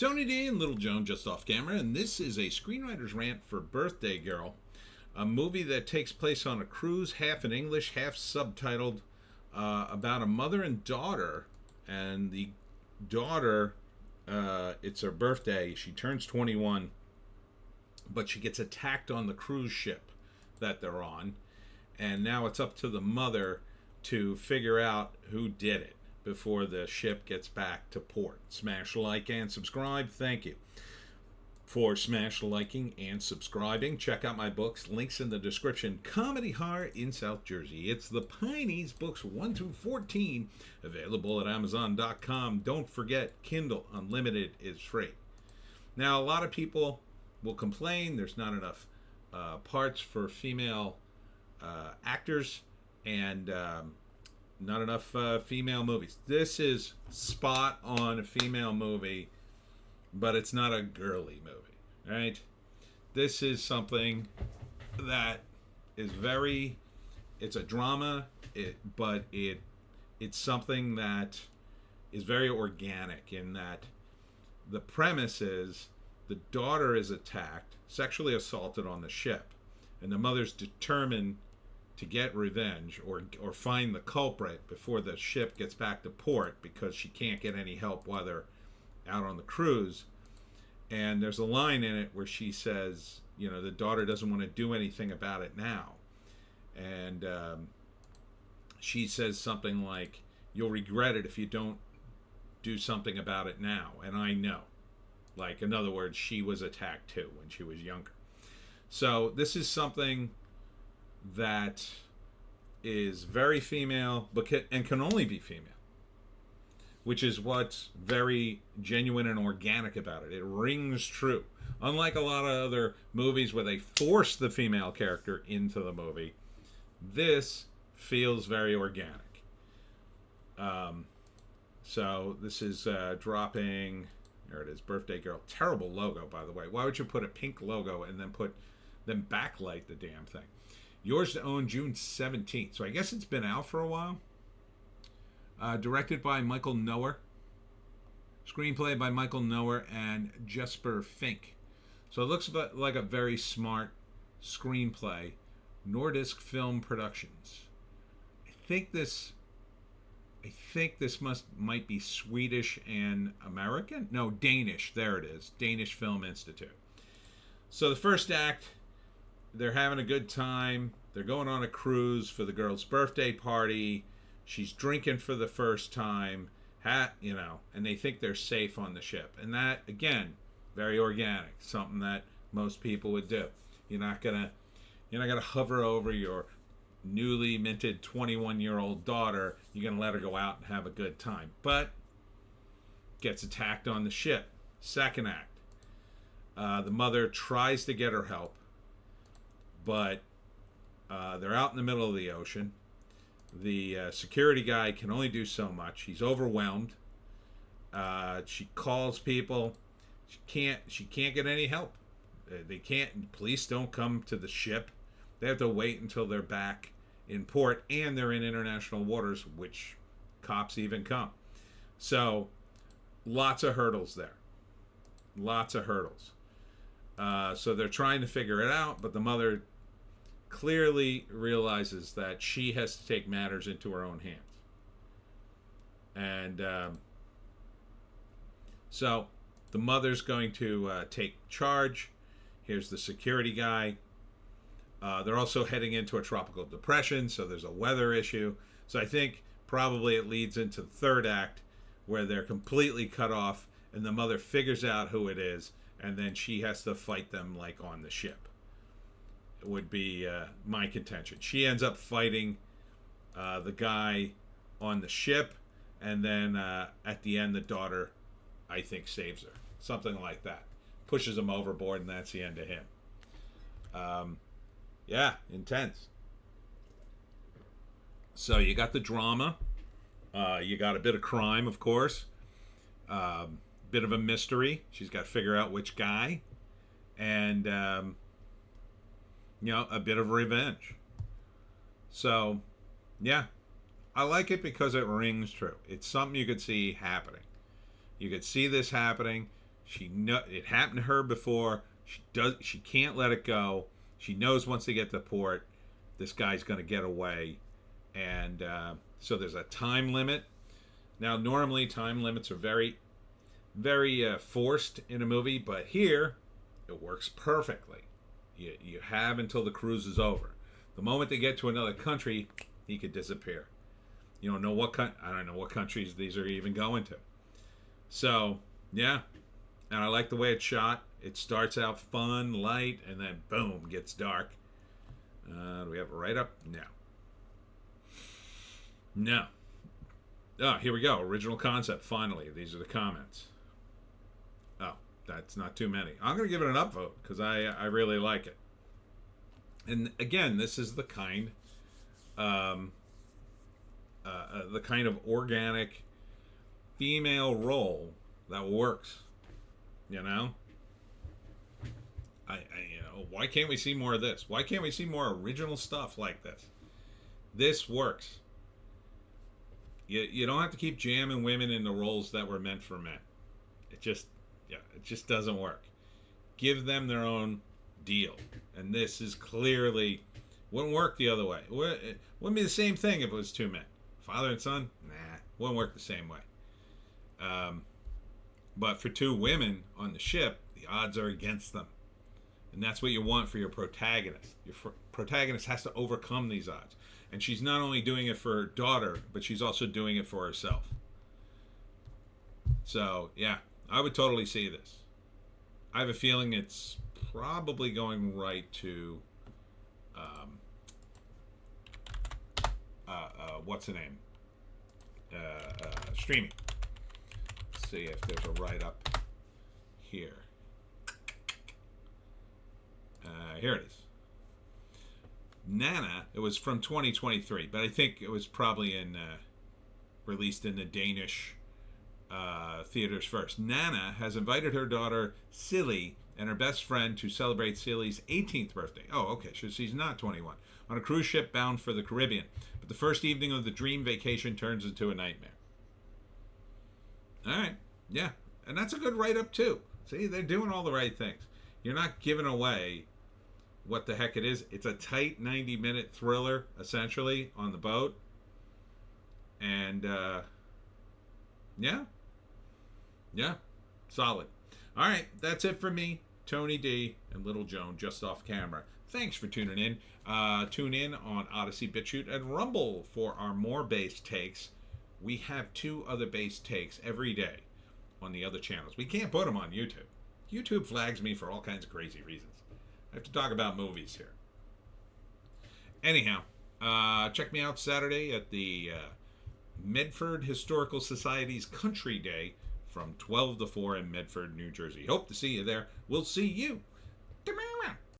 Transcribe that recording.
Tony D and Little Joan just off camera, and this is a screenwriter's rant for Birthday Girl, a movie that takes place on a cruise, half in English, half subtitled, about a mother and daughter. And the daughter, it's her birthday. She turns 21, but she gets attacked on the cruise ship that they're on. And now it's up to the mother to figure out who did it before the ship gets back to port. Smash like and subscribe. Thank you for smash liking and subscribing. Check out my books. Links in the description. Comedy Horror in South Jersey. It's the Pineys, books 1 through 14, available at Amazon.com. Don't forget, Kindle Unlimited is free. Now, a lot of people will complain there's not enough parts for female actors and not enough female movies. This is spot on a female movie, but it's not a girly movie, right? This is something that is it's a drama, but it's something that is very organic in that the premise is the daughter is attacked, sexually assaulted on the ship, and the mother's determined to get revenge or find the culprit before the ship gets back to port because she can't get any help while they're out on the cruise. And there's a line in it where she says, the daughter doesn't want to do anything about it now. And she says something like, you'll regret it if you don't do something about it now. And I know. Like, in other words, she was attacked too when she was younger. So this is something that is very female and can only be female, which is what's very genuine and organic about it. It rings true. Unlike a lot of other movies where they force the female character into the movie, this feels very organic. So this is dropping. There it is, Birthday Girl. Terrible logo, by the way. Why would you put a pink logo and then backlight the damn thing? Yours to own June 17th. So I guess it's been out for a while. Directed by Michael Noer. Screenplay by Michael Noer and Jesper Fink. So it looks like a very smart screenplay. Nordisk Film Productions. I think this might be Swedish and American. No, Danish. There it is. Danish Film Institute. So the first act, they're having a good time. They're going on a cruise for the girl's birthday party. She's drinking for the first time, and they think they're safe on the ship. And that, again, very organic, something that most people would do. You're not gonna hover over your newly minted 21-year-old daughter. You're gonna let her go out and have a good time. But gets attacked on the ship. Second act, the mother tries to get her help, but they're out in the middle of the ocean. The security guy can only do so much. He's overwhelmed. She calls people. She can't get any help. They can't. Police don't come to the ship. They have to wait until they're back in port, and they're in international waters, which cops even come. So lots of hurdles there. Lots of hurdles. So they're trying to figure it out, but the mother clearly realizes that she has to take matters into her own hands. And so the mother's going to take charge. Here's the security guy. They're also heading into a tropical depression, so there's a weather issue. So I think probably it leads into the third act where they're completely cut off and the mother figures out who it is, and then she has to fight them like on the ship. Would be my contention. She ends up fighting the guy on the ship, and then at the end the daughter, I think, saves her. Something like that. Pushes him overboard, and that's the end of him. Yeah, intense. So you got the drama. You got a bit of crime, of course. Bit of a mystery. She's got to figure out which guy. And a bit of revenge. So, yeah, I like it because it rings true. It's something you could see happening. You could see this happening. It happened to her before. She can't let it go. She knows once they get to port, this guy's going to get away, and so there's a time limit. Now, normally time limits are very, very forced in a movie, but here it works perfectly. You have until the cruise is over. The moment they get to another country, he could disappear. You don't know I don't know what countries these are even going to. So, yeah. And I like the way it's shot. It starts out fun, light, and then boom, gets dark. Do we have it right up? No. No. Oh, here we go. Original concept, finally. These are the comments. Oh, that's not too many. I'm going to give it an upvote because I really like it. And again, this is the kind of organic female role that works. You know, why can't we see more of this? Why can't we see more original stuff like this? This works. You don't have to keep jamming women in the roles that were meant for men. It just doesn't work. Give them their own deal. And this is clearly wouldn't work the other way. It wouldn't be the same thing if it was two men. Father and son, wouldn't work the same way. But for two women on the ship, the odds are against them. And that's what you want for your protagonist. Your protagonist has to overcome these odds. And she's not only doing it for her daughter, but she's also doing it for herself. So, yeah, I would totally see this. I have a feeling it's probably going right to, what's the name? Streaming. Let's see if there's a write-up here. Here it is. Nana, it was from 2023, but I think it was probably released in the Danish theaters first. Nana has invited her daughter Silly and her best friend to celebrate Silly's 18th birthday. Oh, okay, so she's not 21. On a cruise ship bound for the Caribbean. But the first evening of the dream vacation turns into a nightmare. All right, yeah, and that's a good write-up too. See, they're doing all the right things. You're not giving away what the heck it is. It's a tight 90-minute thriller, essentially, on the boat. And, yeah, solid. All right, that's it for me, Tony D, and Little Joan, just off camera. Thanks for tuning in. Tune in on Odysee, Bitchute, and Rumble for our more bass takes. We have 2 other bass takes every day on the other channels. We can't put them on YouTube. YouTube flags me for all kinds of crazy reasons. I have to talk about movies here. Anyhow, check me out Saturday at the Medford Historical Society's Country Day from 12 to 4 in Medford, New Jersey. Hope to see you there. We'll see you tomorrow.